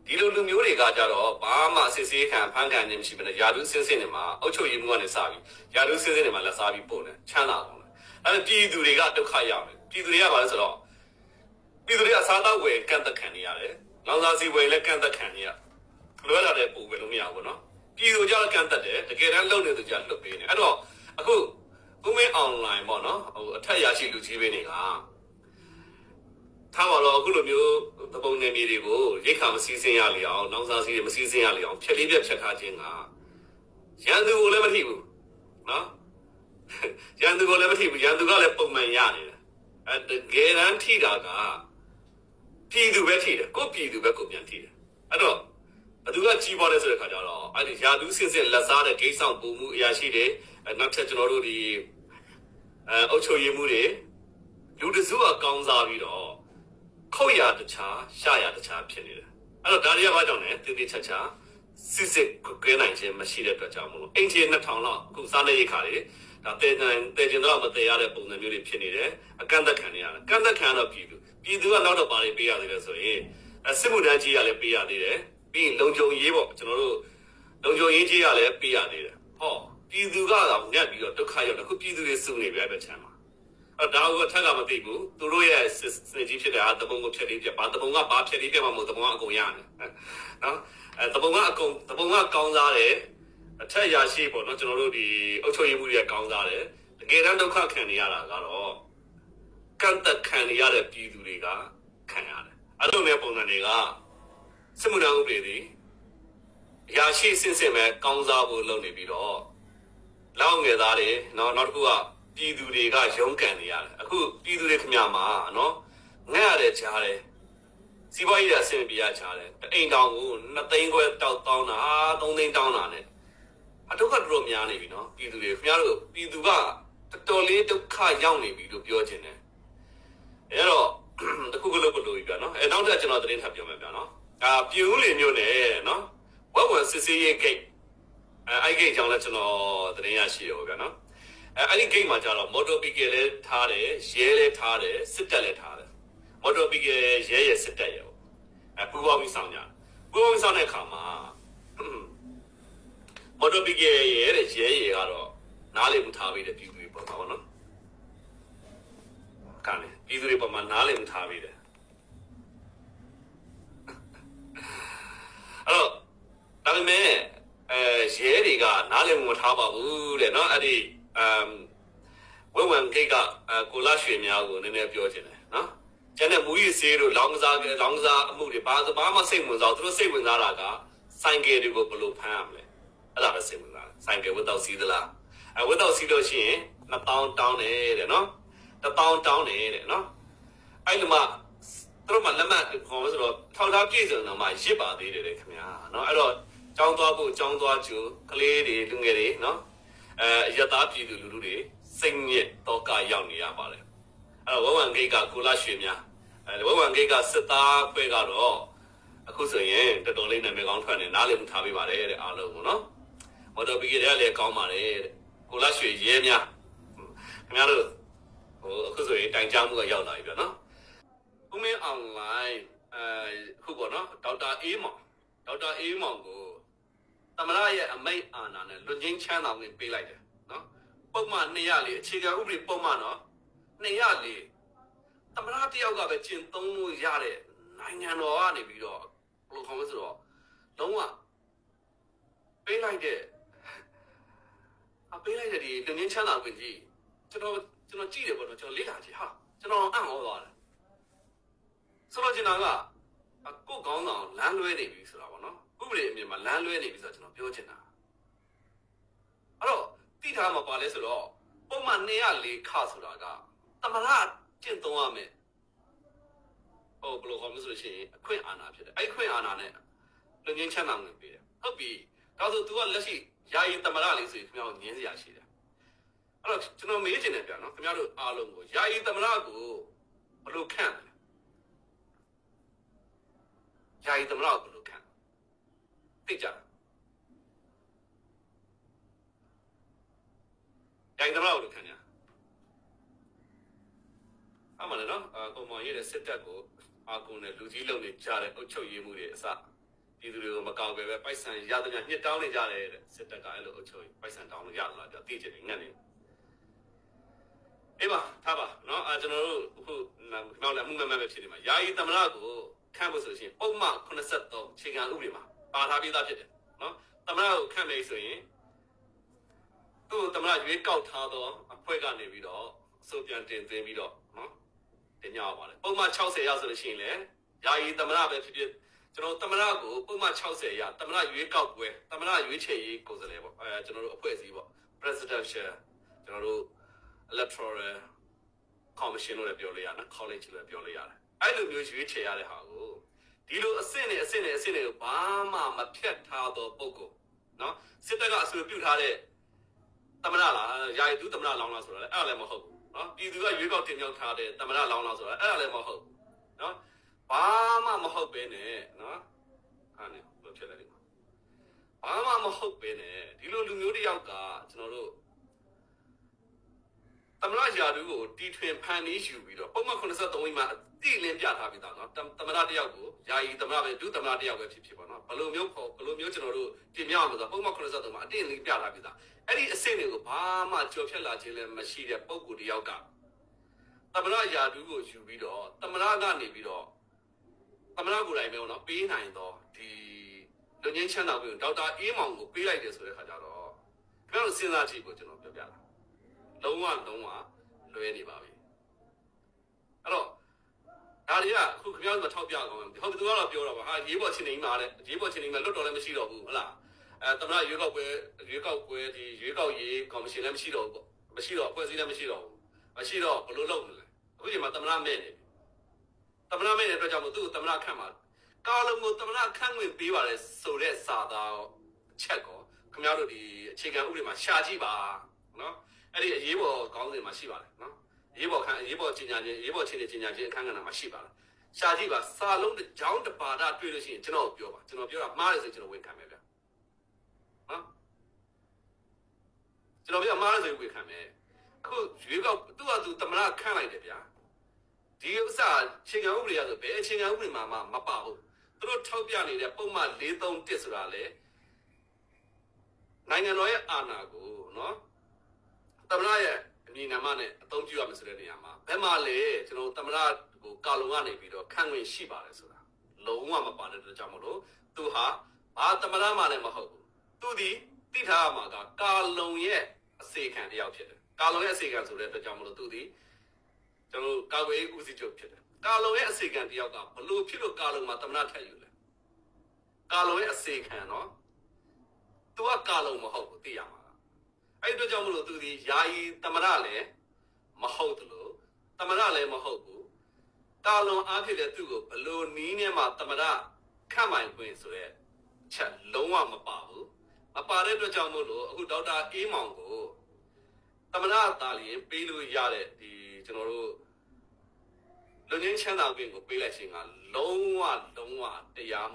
ဒီလိုလူမျိုးတွေကကြတော့ဘာမှစစ်ဆေးခံဖမ်းခံနေမရှိဘဲနဲ့ယာဒူးစင်းစင်းတွေမှာအုတ်ချုပ်ရည်မှုကနေစပြီးယာဒူးစင်းစင်းတွေမှာလက်စားပြီးပို့တယ်ချမ်းသာအောင်တယ်အဲ့ပြည်သူတွေကဒုက္ခရောက်တယ်ပြည်သူတွေကဘာလဲဆိုတော့ပြည်သူတွေကစားတော့ဝယ်ကန့်သက်ခံနေရတယ်လောင်စာစီဝယ်လည်းကန့်သက်ခံနေရလွဲလာတဲ့ပုံပဲလို့မရဘူးနော်ပြည်သူကြောင့်ကန့်သက်တယ်တကယ်တမ်းလုံနေသူကြောင့်လွတ်ပေးနေအဲ့တော့အခုဦးမင်းအွန်လိုင်းပေါ့နော်ဟိုအထက်ရရှိလူကြီးပေးနေကထားပါတော့အခုလိုမျိုးတပုံနေမြေတွေကိုရိတ်ခါမစည်းစင်းရလေအောင်နောင်စာစီတွေမစည်းစင်းရလေအောင်ဖြက်လေးပြက်ဖြက်ထားခြင်းကရန်သူကိုလည်းမထိဘူးနော်ရန်သူကိုလည်းမထိဘူးရန်သူကလည်းပုံမှန်ရနေတယ်အဲတကယ်တမ်းထိတာကပြည်သူပဲထိတယ်ကိုပြည်သူပဲကိုပြန်ထိတယ်အဲ့တော့ဘသူကကြီးပွားလဲဆိုတဲ့ခါကျတော့အဲ့ဒီယာဒူးစင်စင်လက်စားတဲ့ဂိမ်းဆောင်ပုံမှုအရာရှိတယ်နောက်ထပ်ကျွန်တော်တို့ဒီအုတ်ချုပ်ရည်မှုတွေလူတစုကကောင်းစားပြီးတော့ခုတ်ရတခြားရှာရတခြားဖြစ်နေတယ်အဲ့တော့ဒါတွေကဘာကြောင့်လဲတည်တည်ချာချာစစ်စစ်ကဲနိုင်ခြင်းမရှိတဲ့အတွက်ကြောင့်မလို့အင်ဂျင်2000လောက်အခုစားနေရခါတွေဒါတဲကျင်တော့မတည်ရတဲ့ပုံစံမျိုးတွေဖြစ်နေတယ်အကန့်အသတ်ခံနေရတယ်ကန့်အသတ်ခံတော့ပြည်သူကနောက်တော့ပါနေပေးရသေးတယ်ဆိုရင်စစ်မှုထမ်းကြီးကလည်းပေးရသေးတယ်ပြီးရင်လုံခြုံရေးပေါ့ကျွန်တော်တို့လုံခြုံရေးကြီးကလည်းပေးရသေးတယ်ဟောပြည်သူကတော့ညက်ပြီးတော့ဒုက္ခရောက်တယ်ခုပြည်သူတွေစုနေပြီအဲ့ဘက်ချမ်းမှာအဲ့ဒါကိုထက်ကမသိဘူးသူတို့ရဲ့စနေကြီးဖြစ်တဲ့တပုံကိုဖြတ်လေးပြပါတပုံကဘာဖြတ်လေးပြမှာမဟုတ်တပုံကအကုန်ရတယ်နော်တပုံကအကုန်တပုံကကောင်းစားတယ်အထက်ရရှိပေါ့နော်ကျွန်တော်တို့ဒီအုတ်ချုပ်ရည်မှုတွေကောင်းစားတယ်တကယ်တမ်းဒုက္ခခံနေရတာကတော့ကန့်သက်ခံနေရတဲ့ပြည်သူတွေကခံရတယ်အဲ့လိုမျိုးပုံစံတွေကစစ်မှုထမ်းဥပဒေတွေရရှိစင်စင်ပဲကောင်းစားဖို့လုပ်နေပြီးတော့လောက်ငယ်သားတွေနော်နောက်တစ်ခုကပြည်သူတွေကရုန်းကန်နေရတယ်အခုပြည်သူတွေခင်ဗျာမှာနော်ငှက်ရတဲ့ကြားတယ်စီးပွားရေးအဆင်ပြေရကြားတယ်အိမ်တောင်ကို2သိန်းခွဲတောက်တောင်းတာ3သိန်းတောင်းတာနဲ့အဒုက္ခတော်များနေပြီနော်ပြည်သူတွေခင်ဗျားတို့ပြည်သူကတော်လေးဒုက္ခရောက်နေပြီလို့ပြောချင်တယ်အဲ့တော့တခုကလို့ဘလို့ပြီဗျာနော်နောက်ထပ်ကျွန်တော်သတင်းထပ်ပြောမယ်ဗျာနော်ပြည်ဦးလင်မျိုးနဲ့နော်ဝက်ဝက်စစ်စေးရေးဂိတ်အဲ့ဂိတ်ကြောင့်လည်းကျွန်တော်သတင်းရရှိရောဗျာနော်အဲ့ဒီဂိတ်မှာကျတော့မော်တော်ဘီကယ်လည်းထားတယ်ရဲလည်းထားတယ်စစ်တပ်လည်းထားတယ်မော်တော်ဘီကယ်ရဲရဲစစ်တပ်ရဲပူပေါင်းပြီးဆောင်ကြပူပေါင်းပြီးဆောင်တဲ့အခါမှာမော်တော်ဘီကယ်ရဲတဲ့ရဲရဲကတော့နားလေမှုထားပြီးတဲ့ပြည်သူတွေပေါ်မှာပေါ့နော်ကံလေပြည်သူတွေပေါ်မှာနားလေမှုထားပြီးတယ်အဲ့တော့ဒါပေမဲ့ရဲတွေကနားလည်မှုမထားပါဘူးတဲ့နော်အဲ့ဒီဝက်ဝံဂိတ်ကကိုလာရွှေများကိုနည်းနည်းပြောချင်တယ်နော်ကျန်တဲ့မူရီစေးတို့လောင်းကစားအမှုတွေဘာမှစိတ်ဝင်စားသူတို့စိတ်ဝင်စားတာကဆိုင်ကယ်တွေကိုဘယ်လိုဖမ်းရမလဲအဲ့ဒါပဲစိတ်ဝင်စားဆိုင်ကယ်ဝတ်တော့စီးသလားဝတ်တော့စီးလို့ရှိရင်2000တောင်းတယ်တဲ့နော်1000တောင်းတယ်တဲ့နော်အဲ့လိုမှသူတို့မှလက်မှတ်ခေါ်လို့ဆိုတော့ထောက်ထားပြည့်စုံတော့မှရစ်ပါသေးတယ်ခင်ဗျာနော်အဲ့တော့ကျောင်းသွားဖို့ကျောင်းသွားကျူကလေးတွေလူငယ်တွေနော်ရသားပြည်သူလူထုတွေစိတ်ညစ်တော့ကရောက်နေရပါတယ်အဲ့တော့ဝဝံဂိတ်ကကိုလာရွှေများဝဝံဂိတ်ကစစ်သားဖွဲ့ကတော့အခုဆိုရင်တော်တော်လေးနာမည်ကောင်းထွက်နေနားလည်မှုထားပေးပါတယ်တဲ့အားလုံးကိုနော်မော်တော်ဘီကယ်လည်းကောင်းပါတယ်တဲ့ကိုလာရွှေရဲများခင်ဗျားတို့ဟိုအခုဆိုရင်တိုင်ကြားမှုကရောက်လာပြီဗျာနော်ဦးမင်းအွန်လိုင်းခုပေါ့နော်ဒေါက်တာအေးမောင်ကိုသမရရဲ့အမိတ်အာဏာနဲ့လွတ်ငင်းချမ်းသာဝင်ပေးလိုက်တယ်နော်ပုံမှန်204အခြေခံဥပဒေပုံမှန်နော်204သမရတယောက်ကပဲကျင့်သုံးလို့ရတဲ့နိုင်ငံတော်ကနေပြီးတော့ဘယ်လိုခေါ်မလဲဆိုတော့လုံးဝပေးလိုက်တဲ့ဒီလွတ်ငင်းချမ်းသာဝင်ကြီးကျွန်တော်ကြည့်တယ်ပေါ့နော်ကျွန်တော်လေ့လာကြည့်ဟာကျွန်တော်အံ့ဩသွားတယ်ဆိုတော့ကျွန်တော်ကကိုယ်ကောင်းဆောင်လမ်းလွဲနေပြီဆိုတာပေါ့နော်ဥပဒေအမြင်မှာလမ်းလွဲနေပြီဆိုတော့ကျွန်တော်ပြောချင်တာအဲ့တော့တိထားမှာပါလဲဆိုတော့ပုံမှန်204ခဆိုတာကသမရကျင့်သုံးရမယ်ဟိုဘယ်လိုခေါ်မလဲဆိုလို့ရှိရင်အခွင့်အာဏာဖြစ်တယ်အဲ့ခွင့်အာဏာနဲ့လူငင်းချမ်းသာငွေပေးတယ်ဟုတ်ပြီဒါဆို तू ကလက်ရှိယာယီသမရလေးဆိုရင်ခင်ဗျားတို့ငင်းစရာရှိတယ်အဲ့တော့ကျွန်တော်မေးချင်တယ်ဗျာနော်ခင်ဗျားတို့အားလုံးကိုယာယီသမရကိုဘယ်လိုခန့်လဲယာယီသမရကိုဘယ်လိုခန့်သိကြလားယာယီသမရကိုဘယ်လိုခန့်ညာအမှန်လည်းနော်ပုံမှန်ရေးတဲ့စစ်တပ်ကိုအာကုန်းနဲ့လူကြီးလုံနေကြတဲ့အုပ်ချုပ်ရေးမှုတွေအစ ပြည်သူတွေကိုမကောက်ပဲပိုက်ဆံရတဲ့ညှစ်တောင်းနေကြတယ်တဲ့စစ်တပ်ကအဲ့လိုအုပ်ချုပ်ပိုက်ဆံတောင်းလို့ရလားကြသိချင်တယ်ငတ်နေအေးပါထားပါနော်ကျွန်တော်တို့အခုနောက်လည်းအမှုမဲ့ပဲဖြစ်နေမှာယာယီသမရကိုခန့်ဖို့ဆိုရှင်ပုံမှန်83ချိန်ခံဥပဒေမှာပါထားပြီးသားဖြစ်တယ်နော်သမရကိုခန့်မယ်ဆိုရင်သူ့သမရရွေးကောက်ထားသောအဖွဲ့ကနေပြီးတော့အစိုးပြန်တင်သွင်းပြီးတော့နော်တင်ကြပါလေပုံမှန်60ရောက်ဆိုလို့ရှိရင်လည်းယာယီသမရပဲဖြစ်ဖြစ်ကျွန်တော်သမရကိုပုံမှန်60ရသမရရွေးကောက်ပွဲသမရရွေးချယ်ရေးကိုယ်စားလှယ်ပေါ့ကျွန်တော်တို့အဖွဲ့အစည်းပေါ့ presidential ကျွန်တော်တို့ electoral commission လို့လည်းပြောလို့ရတယ် college လို့လည်းပြောလို့ရတယ်အဲ့လိုမျိုးရွေးချယ်ရတဲ့ဟာကိုဒီလိုအဆင့်နဲ့ကိုဘာမှမဖြတ်ထားသောပုံကိုနော်စစ်တပ်ကအဆိုပြုထားတဲ့သမရလားယာယီသူသမရလောင်းလားဆိုတော့လည်းအဲ့ဒါလည်းမဟုတ်ဘူးနော်ပြည်သူကရွေးကောက်တင်မြှောက်ထားတဲ့သမရလောင်းလားဆိုတော့အဲ့ဒါလည်းမဟုတ်ဘူးနော်ဘာမှမဟုတ်ပဲနဲ့နော်အဲ့ဒါဘယ်ဖြစ်လဲဒီမှာဘာမှမဟုတ်ပဲနဲ့ဒီလိုလူမျိုးတစ်ယောက်ကကျွန်တော်တို့သမရယာတူကိုတီထွင်ဖန်ပြီးယူပြီးတော့ပုံမှန်83ဝိမှာအတိလင်းပြထားပြီးသားနော်သမရတစ်ယောက်ကိုယာယီသမရပဲဒုသမရတစ်ယောက်ပဲဖြစ်ပေါ့နော်ဘယ်လိုမျိုးကျွန်တော်တို့တင်ပြအောင်ဆိုတော့ပုံမှန်83မှာအတိလင်းပြထားပြီးသားအဲ့ဒီအဆင့်တွေကိုဘာမှကြော်ဖြတ်လာခြင်းလည်းမရှိတဲ့ပုံကူတစ်ယောက်ကသမရယာတူကိုယူပြီးတော့သမရကနေပြီးတော့သမရကိုယ်တိုင်ပဲနော်ပေးနိုင်တော့ဒီလူငင်းချမ်းသာကိုဒေါက်တာအေးမောင်ကိုပေးလိုက်တယ်ဆိုတဲ့ခါကျတော့ခင်ဗျားတို့စဉ်းစားကြည့်ကိုကျွန်တော်ပြောပြတာလုံးဝလွဲနေပါပြီအဲ့တော့ဒါတွေကအခုခင်ဗျားတို့ထောက်ပြကောင်းတယ်ဟုတ်ပြီသူကတော့ပြောတော့ပါဟာရေးပေါ်ချင်းနေမှာတဲ့ရေးပေါ်ချင်းနေမှာလွတ်တော်လည်းမရှိတော့ဘူးဟုတ်လားသမရရွေးကောက်ပွဲဒီရွေးကောက်ရေးကော်မရှင်လည်းမရှိတော့ဘူးပေါ့မရှိတော့အဖွဲ့အစည်းလည်းမရှိတော့ဘူးမရှိတော့ဘယ်လိုလုပ်မလဲအခုချိန်မှာသမရမဲ့နေသမရမဲ့တဲ့အတွက်ကြောင့်မို့သူ့ကိုသမရခန့်မှာကာလုံးကိုသမရခန့်ဝင်ပေးပါလေဆိုတဲ့စာသားချက်ကောခင်ဗျားတို့ဒီအခြေခံဥပဒေမှာရှာကြည့်ပါနော်အဲ့ဒီအရေးပေါ်ခေါင်းစဉ်မှာရှိပါတယ်နော်အရေးပေါ်ချင်းချင်းအခန်းကဏ္ဍမှာရှိပါတယ်ရှာကြည့်ပါစာလုံးတစ်ကြောင်းတစ်ပါဒတွေ့လို့ရှိရင်ကျွန်တော်ပြောပါကျွန်တော်ပြောတာမှားတယ်ဆိုကျွန်တော်ဝန်ခံမယ်ဗျနော်ကျွန်တော်ပြောမှားတယ်ဆိုဝန်ခံမယ်အခုရွေးကောက်သူ့ဟာသူသမရခန့်လိုက်တယ်ဗျာဒီဥစ္စာအခြေခံဥပဒေရဆိုဘယ်အခြေခံဥပဒေမှာမှမပါဘူးသူတို့ထောက်ပြနေတဲ့ပုံမှန်431ဆိုတာလေနိုင်ငံတော်ရဲ့အာဏာကိုနော်သမရရဲ့အမည်နာမနဲ့အသုံးပြုရမယ်ဆိုတဲ့နေရာမှာဘယ်မှာလဲကျွန်တော်သမရကိုကာလုံကနေပြီးတော့ခန့်ဝင်ရှိပါတယ်ဆိုတာလုံးဝမပါတဲ့အတွက်ကြောင့်မလို့သူဟာဘာသမရမှလည်းမဟုတ်ဘူးသူဒီသိထားမှာကကာလုံရဲ့အစေခံတယောက်ဖြစ်တယ်ကာလုံရဲ့အစေခံဆိုတဲ့အတွက်ကြောင့်မလို့သူဒီကျွန်တော်ကာကွယ်ရေးဦးစီးချုပ်ဖြစ်တယ်ကာလုံရဲ့အစေခံတယောက်ကဘလို့ဖြစ်လို့ကာလုံမှာသမရထက်ယူလဲကာလုံရဲ့အစေခံနော်သူကကာလုံမဟုတ်ဘူးသိရမှာအဲ့ဒီတော့ကြောင့်မလို့သူဒီယာယီသမရလည်းမဟုတ်တယ်လို့သမရလည်းမဟုတ်ဘူးကာလုံအားဖြင့်လည်းသူ့ကိုဘလို့နီးနဲ့မှသမရခန့်ပိုင်ခွင့်ဆိုတဲ့ချက်လုံးဝမပါဘူးမပါတဲ့အတွက်ကြောင့်မို့လို့အခုဒေါက်တာအေးမောင်ကိုသမရတာလျင်ပေးလို့ရတဲ့ဒီကျွန်တော်တို့လူငင်းချမ်းသာခွင့်ကိုပေးလိုက်ခြင်းကလုံးဝတရားမ